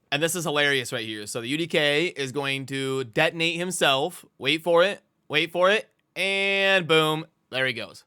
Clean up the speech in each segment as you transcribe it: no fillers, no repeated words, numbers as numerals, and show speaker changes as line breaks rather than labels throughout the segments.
And this is hilarious right here. So the UDK is going to detonate himself. Wait for it. Wait for it. And boom. There he goes.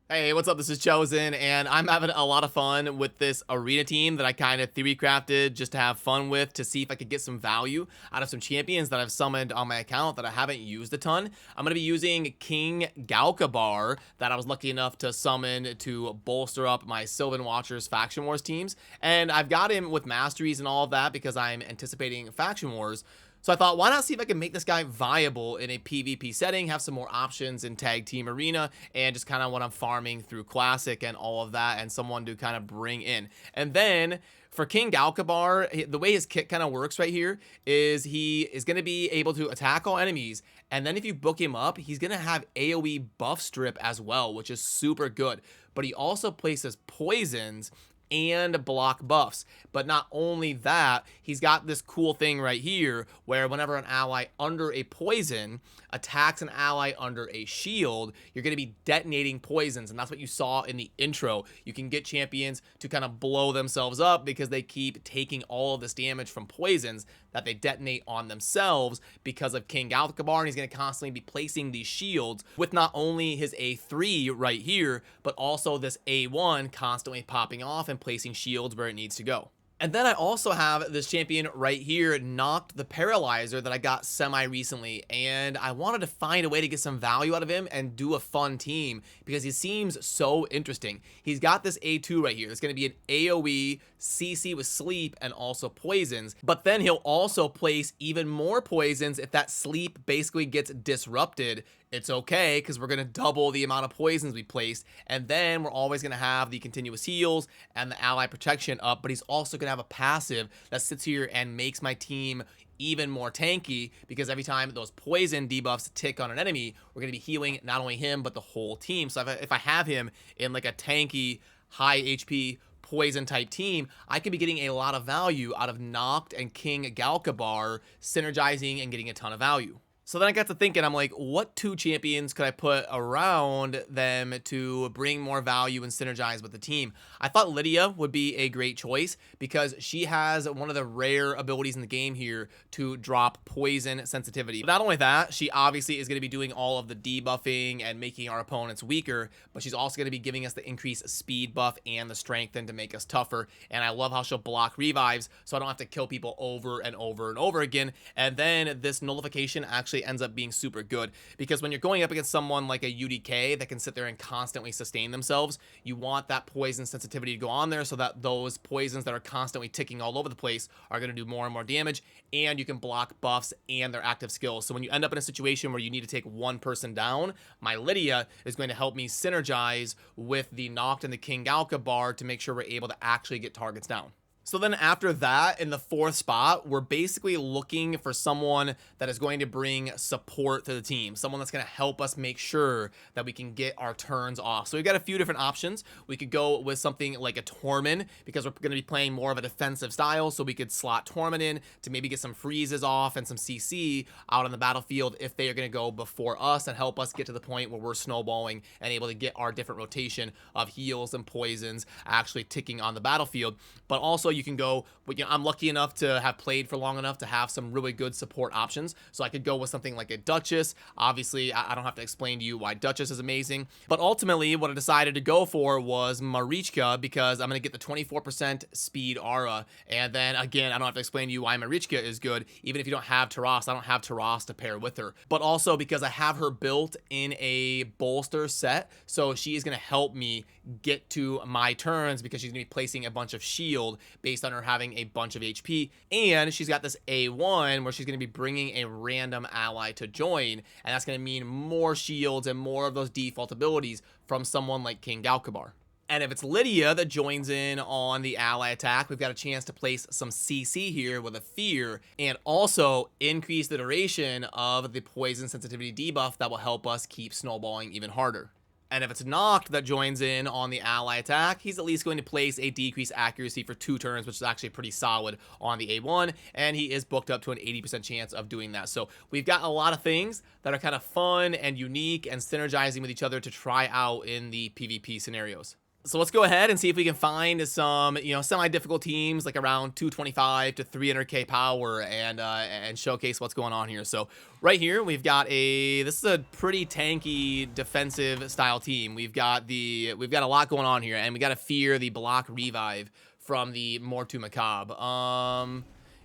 Hey, what's up? This is Chosen, and I'm having a lot of fun with this arena team that I kind of theory crafted just to have fun with, to see if I could get some value out of some champions that I've summoned on my account that I haven't used a ton. I'm going to be using King Galkabar that I was lucky enough to summon to bolster up my Sylvan Watchers Faction Wars teams, and I've got him with masteries and all of that because I'm anticipating Faction Wars. So I thought, why not see if I can make this guy viable in a PvP setting, have some more options in Tag Team Arena, and just kind of when I'm farming through Classic and all of that, and someone to kind of bring in. And then for King Galkabar, the way his kit kind of works right here is he is going to be able to attack all enemies, and then if you book him up, he's going to have AoE buff strip as well, which is super good. But he also places poisons and block buffs. But not only that, he's got this cool thing right here where whenever an ally under a poison attacks an ally under a shield, you're going to be detonating poisons, and that's what you saw in the intro. You can get champions to kind of blow themselves up because they keep taking all of this damage from poisons that they detonate on themselves because of King Galkabar, and he's going to constantly be placing these shields with not only his A3 right here, but also this A1 constantly popping off and placing shields where it needs to go. And then I also have this champion right here, Nuke, the Paralyzer, that I got semi-recently, and I wanted to find a way to get some value out of him and do a fun team because he seems so interesting. He's got this A2 right here. It's going to be an AoE, CC with sleep, and also poisons, but then he'll also place even more poisons if that sleep basically gets disrupted. It's okay because we're going to double the amount of poisons we placed, and then we're always going to have the continuous heals and the ally protection up, but he's also going to have a passive that sits here and makes my team even more tanky because every time those poison debuffs tick on an enemy, we're going to be healing not only him but the whole team. So if I have him in like a tanky, high HP poison type team, I could be getting a lot of value out of Nuke and King Galkabar synergizing and getting a ton of value. So then I got to thinking, I'm like, what two champions could I put around them to bring more value and synergize with the team? I thought Lydia would be a great choice because she has one of the rare abilities in the game here to drop poison sensitivity. But not only that, she obviously is going to be doing all of the debuffing and making our opponents weaker, but she's also going to be giving us the increased speed buff and the strengthen to make us tougher. And I love how she'll block revives, so I don't have to kill people over and over and over again. And then this nullification actually ends up being super good because when you're going up against someone like a UDK that can sit there and constantly sustain themselves, you want that poison sensitivity to go on there so that those poisons that are constantly ticking all over the place are going to do more and more damage, and you can block buffs and their active skills. So when you end up in a situation where you need to take one person down, my Lydia is going to help me synergize with the Nuke and the King Galkabar to make sure we're able to actually get targets down. So then after that, in the fourth spot, we're basically looking for someone that is going to bring support to the team, someone that's going to help us make sure that we can get our turns off. So we've got a few different options. We could go with something like a Torment because we're going to be playing more of a defensive style, so we could slot Torment in to maybe get some freezes off and some CC out on the battlefield if they are going to go before us and help us get to the point where we're snowballing and able to get our different rotation of heals and poisons actually ticking on the battlefield. But also you can go, I'm lucky enough to have played for long enough to have some really good support options. So I could go with something like a Duchess. Obviously, I don't have to explain to you why Duchess is amazing. But ultimately, what I decided to go for was Marichka because I'm going to get the 24% speed aura. And then again, I don't have to explain to you why Marichka is good. Even if you don't have Taras, I don't have Taras to pair with her. But also because I have her built in a bolster set. So she is going to help me get to my turns because she's going to be placing a bunch of shield based on her having a bunch of HP, and she's got this A1 where she's going to be bringing a random ally to join, and that's going to mean more shields and more of those default abilities from someone like King Galkabar. And if it's Lydia that joins in on the ally attack, we've got a chance to place some CC here with a Fear and also increase the duration of the poison sensitivity debuff that will help us keep snowballing even harder. And if it's Nuke that joins in on the ally attack, he's at least going to place a decreased accuracy for 2 turns, which is actually pretty solid on the A1, and he is booked up to an 80% chance of doing that. So we've got a lot of things that are kind of fun and unique and synergizing with each other to try out in the PvP scenarios. So let's go ahead and see if we can find some, semi-difficult teams like around 225 to 300k power and showcase what's going on here. So right here we've got this is a pretty tanky defensive style team. We've got a lot going on here, and we got to fear the block revive from the Mortu Macabre.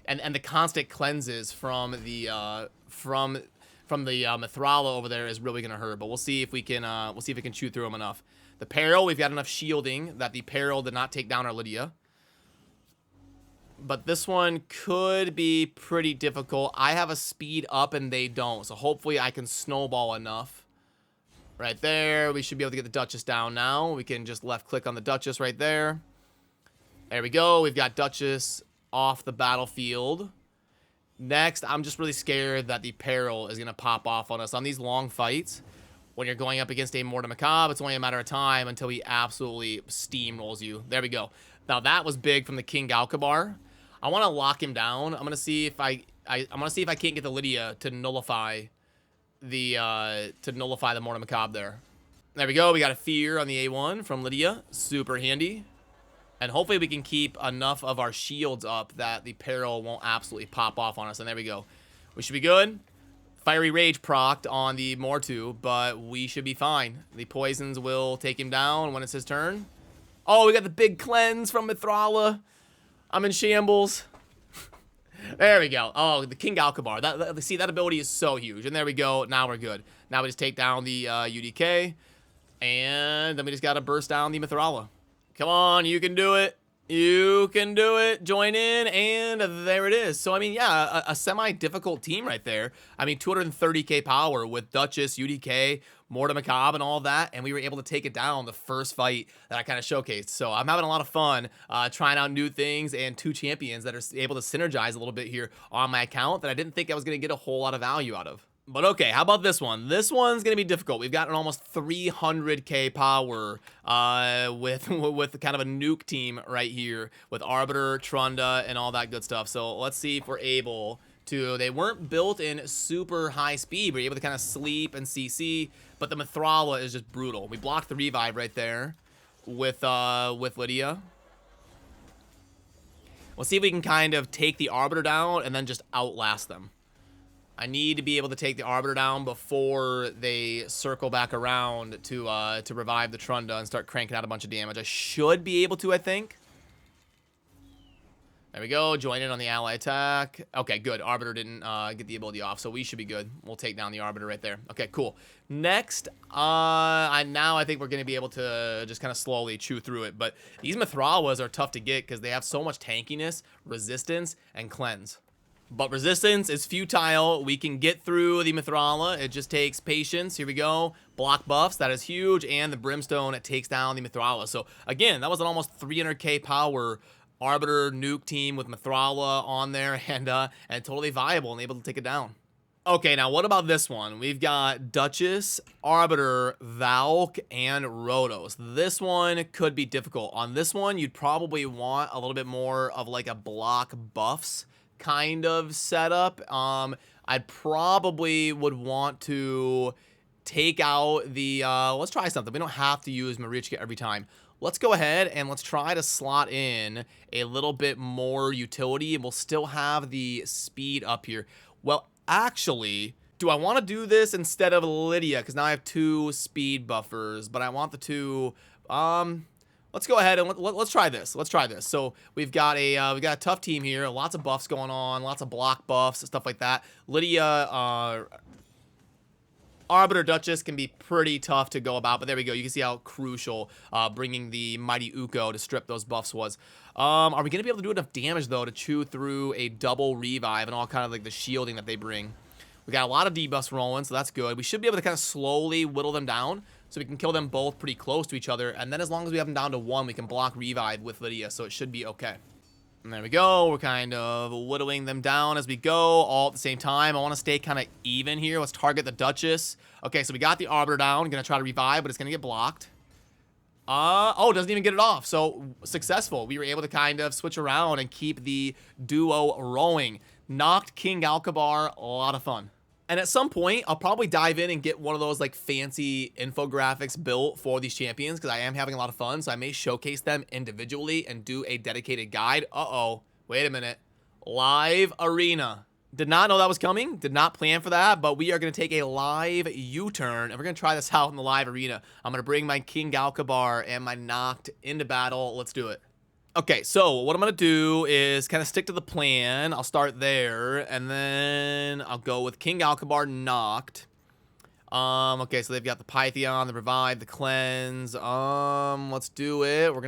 And the constant cleanses from the Mithrala over there is really gonna hurt. But we'll see if we can chew through them enough. The Peril, we've got enough shielding that the Peril did not take down our Lydia. But this one could be pretty difficult. I have a speed up and they don't. So hopefully I can snowball enough. Right there. We should be able to get the Duchess down now. We can just left click on the Duchess right there. There we go. We've got Duchess off the battlefield. Next, I'm just really scared that the Peril is going to pop off on us on these long fights. When you're going up against a Mortu Macabre, it's only a matter of time until he absolutely steamrolls you. There we go. Now that was big from the King Galkabar. I want to lock him down. I'm gonna see if I can't get the Lydia to nullify the Mortu Macabre there. There we go. We got a fear on the A1 from Lydia. Super handy. And hopefully we can keep enough of our shields up that the Peril won't absolutely pop off on us. And there we go. We should be good. Fiery Rage procced on the Mortu, but we should be fine. The poisons will take him down when it's his turn. Oh, we got the big cleanse from Mithrala. I'm in shambles. There we go. Oh, the King Galkabar. See, that ability is so huge. And there we go. Now we're good. Now we just take down the UDK. And then we just got to burst down the Mithrala. Come on, you can do it. You can do it. Join in, and there it is. So, I mean, yeah, a semi-difficult team right there. I mean, 230k power with Duchess, UDK, Mortu Macabre, and all that, and we were able to take it down the first fight that I kind of showcased. So I'm having a lot of fun trying out new things and two champions that are able to synergize a little bit here on my account that I didn't think I was going to get a whole lot of value out of. But okay, how about this one? This one's going to be difficult. We've got an almost 300k power with kind of a nuke team right here with Arbiter, Trunda, and all that good stuff. So let's see if we're able to... They weren't built in super high speed. We're able to kind of sleep and CC, but the Mithrala is just brutal. We blocked the revive right there with Lydia. We'll see if we can kind of take the Arbiter down and then just outlast them. I need to be able to take the Arbiter down before they circle back around to revive the Trunda and start cranking out a bunch of damage. I should be able to, I think. There we go. Join in on the ally attack. Okay, good. Arbiter didn't get the ability off, so we should be good. We'll take down the Arbiter right there. Okay, cool. Next, now I think we're going to be able to just kind of slowly chew through it. But these Mithrawas are tough to get because they have so much tankiness, resistance, and cleanse. But resistance is futile. We can get through the Mithrala. It just takes patience. Here we go. Block buffs. That is huge. And the Brimstone, it takes down the Mithrala. So, again, that was an almost 300k power Arbiter nuke team with Mithrala on there. And totally viable and able to take it down. Okay, now what about this one? We've got Duchess, Arbiter, Valk, and Rhodos. This one could be difficult. On this one, you'd probably want a little bit more of like a block buffs kind of setup. I probably would want to take out the let's try something. We don't have to use Marichka every time. Let's go ahead and let's try to slot in a little bit more utility, and we'll still have the speed up here. Well, actually, do I want to do this instead of Lydia? Because now I have two speed buffers, but I want the two let's go ahead and let's try this. Let's try this. So we've got a tough team here. Lots of buffs going on. Lots of block buffs, stuff like that. Lydia, Arbiter, Duchess can be pretty tough to go about. But there we go. You can see how crucial bringing the Mighty Uko to strip those buffs was. Are we going to be able to do enough damage, though, to chew through a double revive and all kind of like the shielding that they bring? We got a lot of debuffs rolling, so that's good. We should be able to kind of slowly whittle them down so we can kill them both pretty close to each other. And then as long as we have them down to one, we can block revive with Lydia, so it should be okay. And there we go. We're kind of whittling them down as we go, all at the same time. I want to stay kind of even here. Let's target the Duchess. Okay, so we got the Arbiter down. Going to try to revive, but it's going to get blocked. Oh, doesn't even get it off. So successful. We were able to kind of switch around and keep the duo rolling. Knocked King Galkabar. A lot of fun. And at some point, I'll probably dive in and get one of those like fancy infographics built for these champions because I am having a lot of fun. So I may showcase them individually and do a dedicated guide. Uh-oh. Wait a minute. Live arena. Did not know that was coming. Did not plan for that. But we are going to take a live U-turn. And we're going to try this out in the live arena. I'm going to bring my King Galkabar and my Noct into battle. Let's do it. Okay, so what I'm going to do is kind of stick to the plan. I'll start there, and then I'll go with King Galkabar Noct. Okay, so they've got the Pythion, the Revive, the Cleanse. Let's do it. We're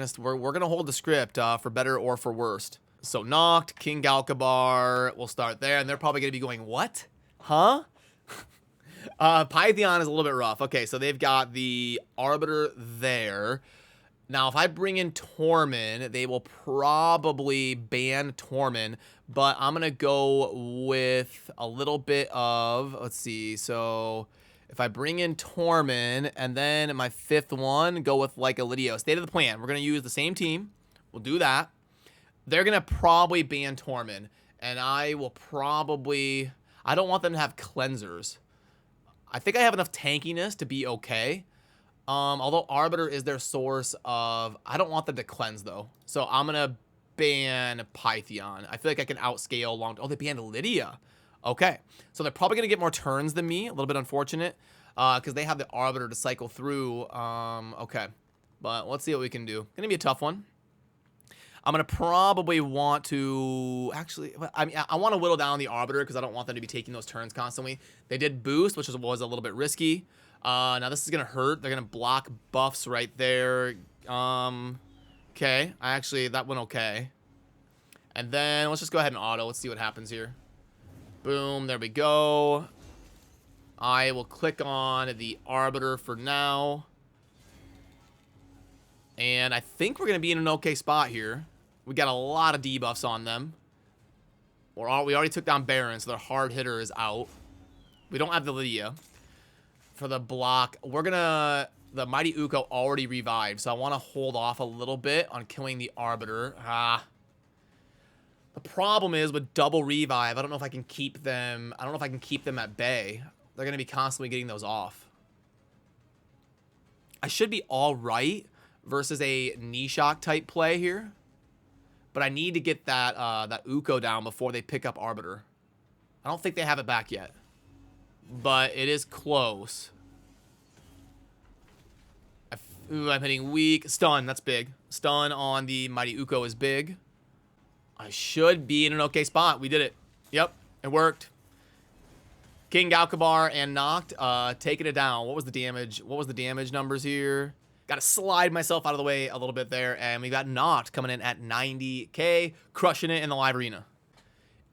gonna hold the script for better or for worst. So Noct, King Galkabar, we'll start there, and they're probably gonna be going, what? Huh? Pythion is a little bit rough. Okay, so they've got the Arbiter there. Now, if I bring in Tormin, they will probably ban Tormin, but I'm going to go with a little bit of, let's see, so if I bring in Tormin, and then my 5th one, go with like a Lydia. State of the plan, we're going to use the same team. We'll do that. They're going to probably ban Tormin, and I will probably, I don't want them to have cleansers. I think I have enough tankiness to be okay. Although Arbiter is their source of... I don't want them to cleanse, though. So I'm going to ban Pythion. I feel like I can outscale long... Oh, they banned Lydia. Okay. So they're probably going to get more turns than me. A little bit unfortunate. Because they have the Arbiter to cycle through. Okay. But let's see what we can do. Going to be a tough one. I'm going to probably want to... Actually, I mean, I want to whittle down the Arbiter because I don't want them to be taking those turns constantly. They did boost, which was a little bit risky. Now this is gonna hurt. They're gonna block buffs right there. Okay. That went okay. And then let's just go ahead and auto. Let's see what happens here. Boom. There we go. I will click on the Arbiter for now. And I think we're gonna be in an okay spot here. We got a lot of debuffs on them. We already took down Baron, so their hard hitter is out. We don't have the Lydia. For the block, the Mighty Uko already revived, so I want to hold off a little bit on killing the Arbiter. The problem is with double revive, I don't know if I can keep them, at bay. They're going to be constantly getting those off. I should be all right versus a knee shock type play here, but I need to get that Uko down before they pick up Arbiter. I don't think they have it back yet. But it is close. Ooh, I'm hitting weak. Stun, that's big. Stun on the Mighty Uko is big. I should be in an okay spot. We did it. Yep, it worked. King Galkabar and Noct taking it down. What was the damage? What was the damage numbers here? Got to slide myself out of the way a little bit there. And we got Noct coming in at 90k, crushing it in the live arena.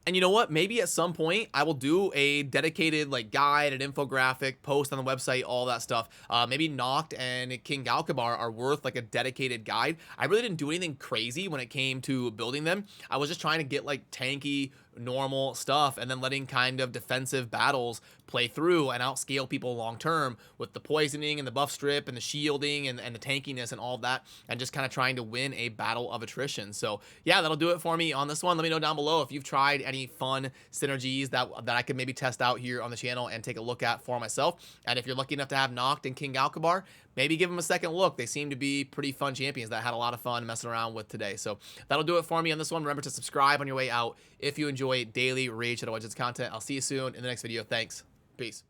And you know what? Maybe at some point I will do a dedicated like guide, an infographic, post on the website, all that stuff. Maybe Noct and King Galkabar are worth like a dedicated guide. I really didn't do anything crazy when it came to building them. I was just trying to get like tanky, normal stuff and then letting kind of defensive battles play through and outscale people long term with the poisoning and the buff strip and the shielding and the tankiness and all of that, and just kind of trying to win a battle of attrition. So yeah, that'll do it for me on this one. Let me know down below if you've tried any fun synergies that I could maybe test out here on the channel and take a look at for myself. And if you're lucky enough to have Noct and King Galkabar, maybe give them a second look. They seem to be pretty fun champions that I had a lot of fun messing around with today. So that'll do it for me on this one. Remember to subscribe on your way out if you enjoy daily Raid Shadow Legends content. I'll see you soon in the next video. Thanks. Peace.